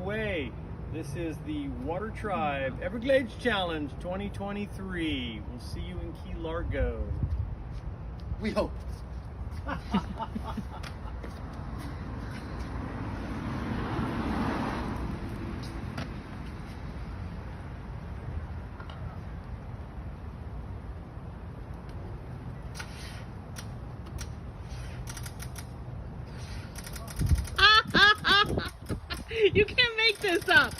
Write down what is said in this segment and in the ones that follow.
away. This is the Water Tribe Everglades Challenge 2023. We'll see you in Key Largo. We hope. You can't make this up.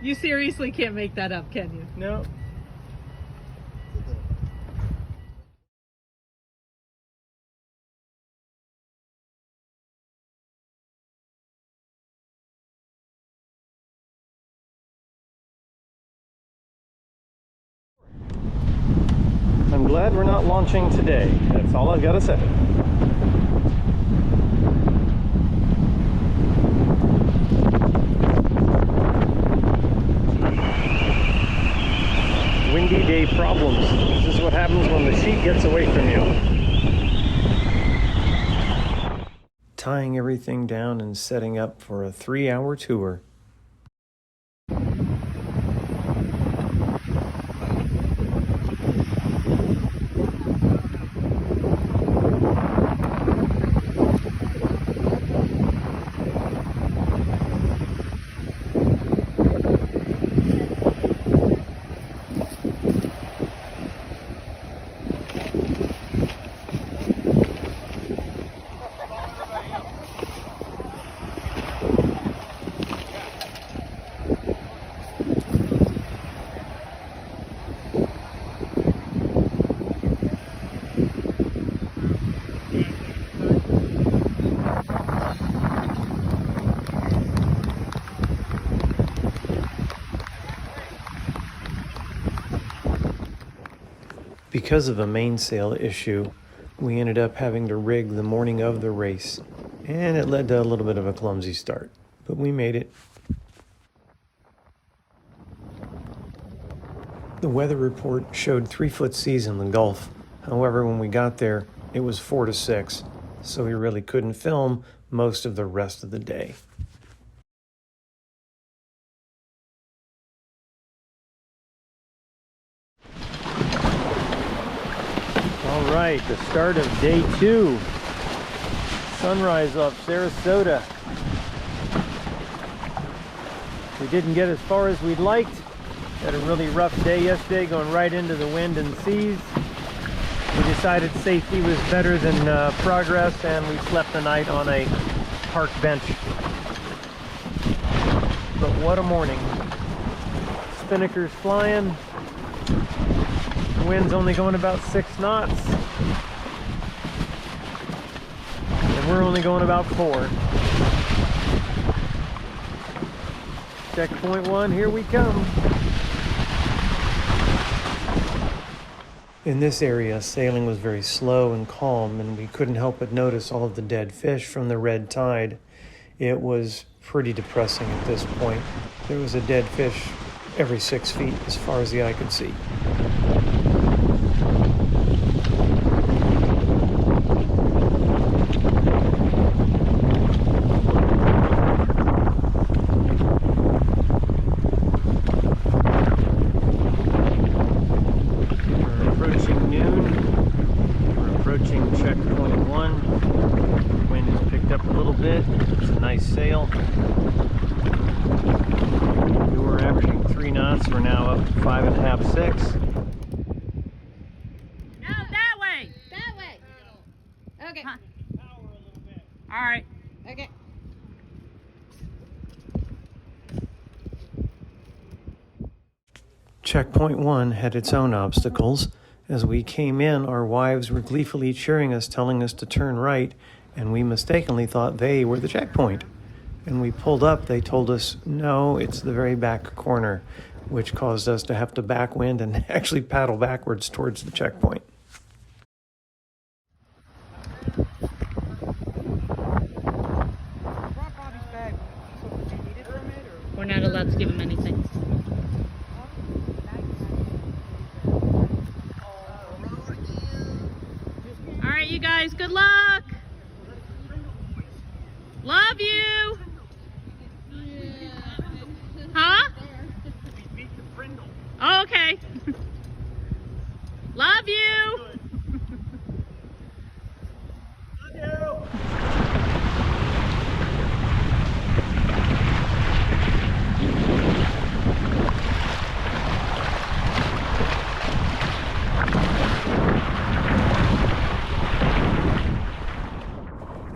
You seriously can't make that up, can you? No. I'm glad we're not launching today. That's all I've got to say. Windy day problems. This is what happens when the sheet gets away from you. Tying everything down and setting up for a 3-hour tour. Because of a mainsail issue, we ended up having to rig the morning of the race, and it led to a little bit of a clumsy start, but we made it. The weather report showed 3-foot seas in the Gulf. However, when we got there, it was 4 to 6, so we really couldn't film most of the rest of the day. All right, the start of day 2. Sunrise off Sarasota. We didn't get as far as we'd liked. Had a really rough day yesterday, going right into the wind and seas. We decided safety was better than progress, and we slept the night on a park bench. But what a morning. Spinnakers flying. The wind's only going about 6 knots. And we're only going about 4. Checkpoint 1, here we come. In this area, sailing was very slow and calm, and we couldn't help but notice all of the dead fish from the red tide. It was pretty depressing at this point. There was a dead fish every 6 feet as far as the eye could see. Checkpoint 1. Wind has picked up a little bit. It's a nice sail. We were averaging 3 knots. We're now up 5.5, 6. No, that way. That way. Okay. Huh. All right. Okay. Checkpoint 1 had its own obstacles. As we came in, our wives were gleefully cheering us, telling us to turn right, and we mistakenly thought they were the checkpoint. And we pulled up, they told us, no, it's the very back corner, which caused us to have to backwind and actually paddle backwards towards the checkpoint. We're not allowed to give him anything. All right, you guys, good luck. Love Love you. Huh? Oh, okay. Love you.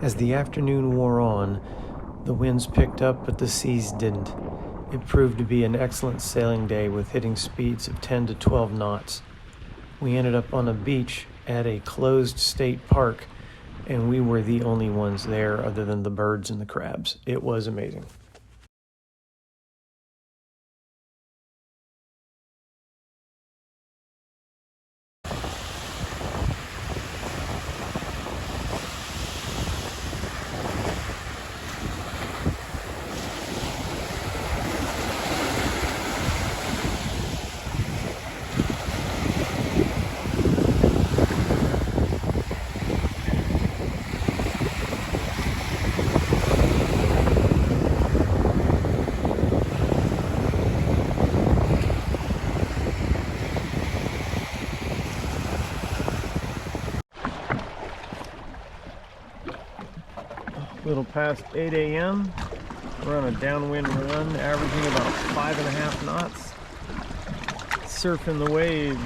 As the afternoon wore on, the winds picked up, but the seas didn't. It proved to be an excellent sailing day with hitting speeds of 10 to 12 knots. We ended up on a beach at a closed state park, and we were the only ones there other than the birds and the crabs. It was amazing. A little past 8 a.m. We're on a downwind run, averaging about 5.5 knots. Surfing the waves.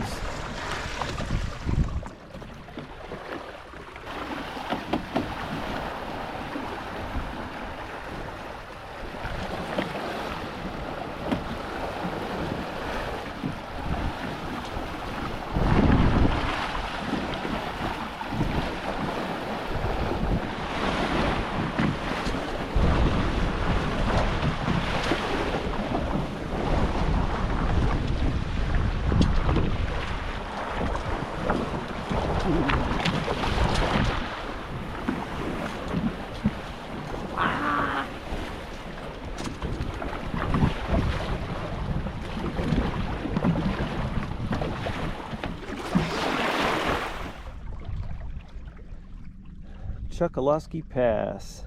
Sharkeys Pass.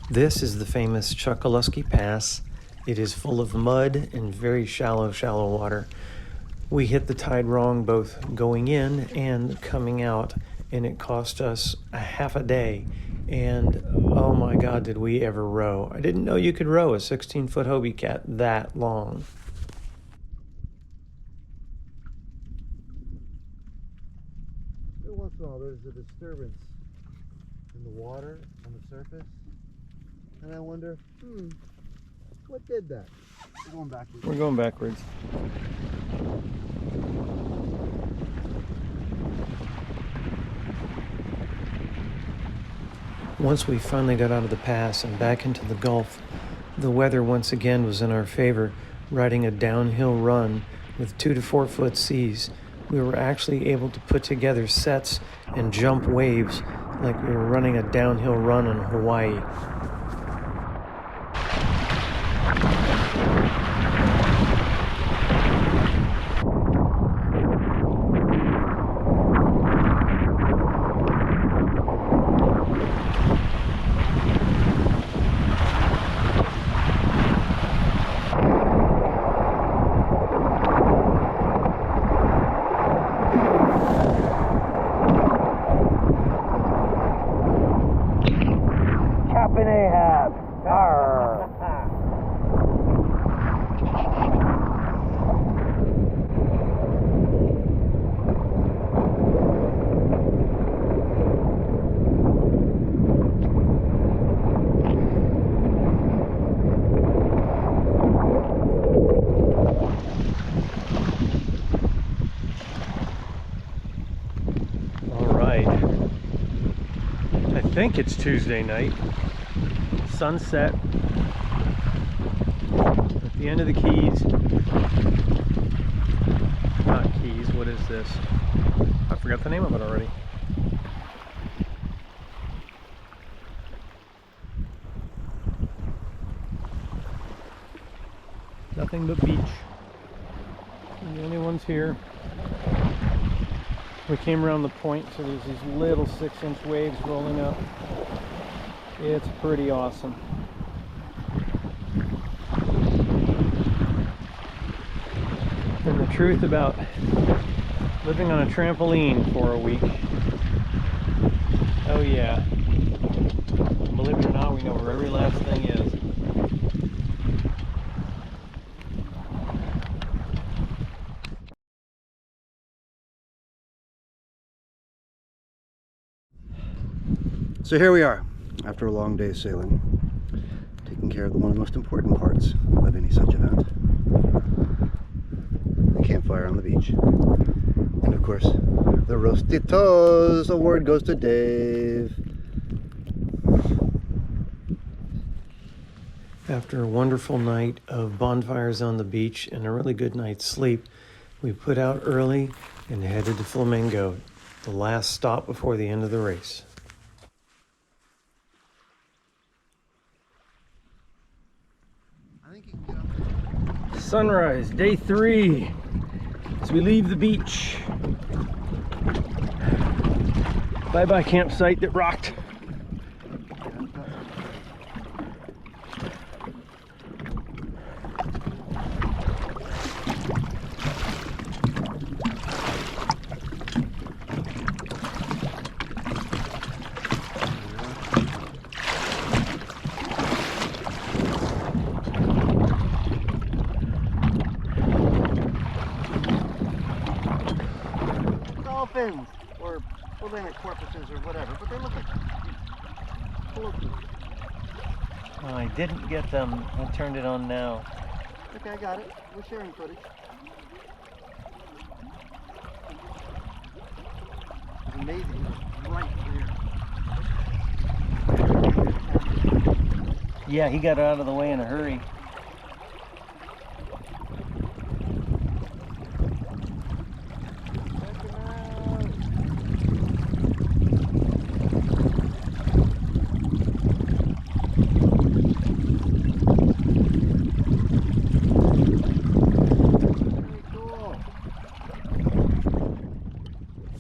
This is the famous Sharkeys Pass. It is full of mud and very shallow water. We hit the tide wrong both going in and coming out, and it cost us a half a day. And oh my God, did we ever row. I didn't know you could row a 16-foot Hobie cat that long. Every once in a while there's a disturbance in the water on the surface. And I wonder, what did that? We're going backwards. We're going backwards. Once we finally got out of the pass and back into the Gulf, the weather once again was in our favor, riding a downhill run with 2 to 4 foot seas. We were actually able to put together sets and jump waves like we were running a downhill run in Hawaii. I think it's Tuesday night. Sunset at the end of the Keys. Not Keys, what is this? I forgot the name of it already. nothing but beach. We're the only ones here. We came around the point, so there's these little 6-inch waves rolling up. It's pretty awesome. And the truth about living on a trampoline for a week. Oh yeah. Believe it or not, we know where every last thing is. So here we are, after a long day sailing, taking care of one of the most important parts of any such event. The campfire on the beach. And of course, the Rostitos award goes to Dave. After a wonderful night of bonfires on the beach and a really good night's sleep, we put out early and headed to Flamingo, the last stop before the end of the race. Sunrise, day 3, as we leave the beach. Bye-bye campsite that rocked. Dolphins, or Atlantic porpoises, or whatever, but they look like colloquially. Oh, I didn't get them. I turned it on now. Okay, I got it. We're sharing footage. It's amazing. It's right there. Yeah, he got out of the way in a hurry.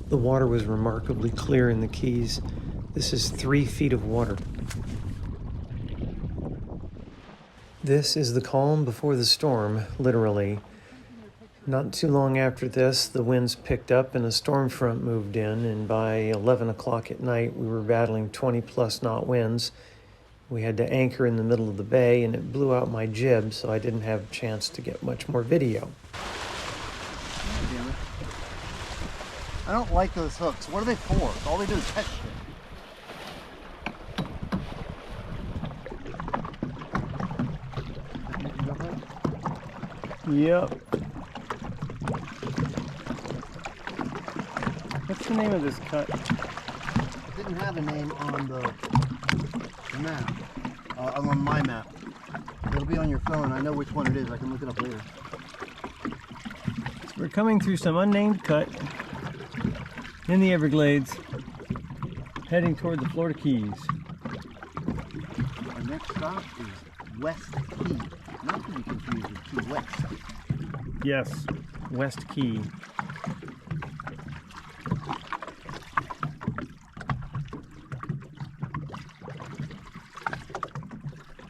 The water was remarkably clear in the Keys. This is 3 feet of water. This is the calm before the storm, literally. Not too long after this, the winds picked up and a storm front moved in, and by 11 o'clock at night, we were battling 20-plus knot winds. We had to anchor in the middle of the bay, and it blew out my jib, so I didn't have a chance to get much more video. Damn it. I don't like those hooks. What are they for? All they do is catch shit. Yep. What's the name of this cut? It didn't have a name on the map, on my map. It'll be on your phone. I know which one it is. I can look it up later. We're coming through some unnamed cut in the Everglades, heading toward the Florida Keys. Our next stop is West Key, not to be confused with Key West. Yes, West Key.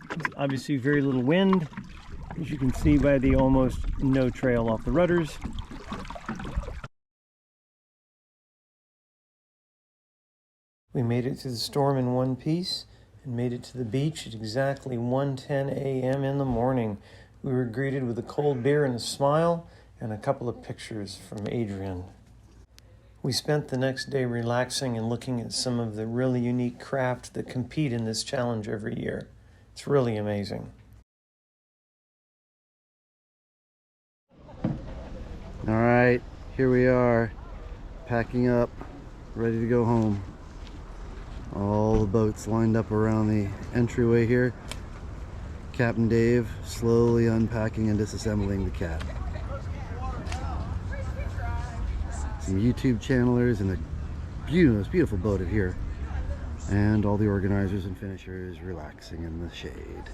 There's obviously very little wind, as you can see by the almost no trail off the rudders. We made it through the storm in one piece and made it to the beach at exactly 1:10 a.m. in the morning. We were greeted with a cold beer and a smile and a couple of pictures from Adrian. We spent the next day relaxing and looking at some of the really unique craft that compete in this challenge every year. It's really amazing. All right, here we are, packing up, ready to go home. All the boats lined up around the entryway here. Captain Dave slowly unpacking and disassembling the cat. Some YouTube channelers and the beautiful boat here. And all the organizers and finishers relaxing in the shade.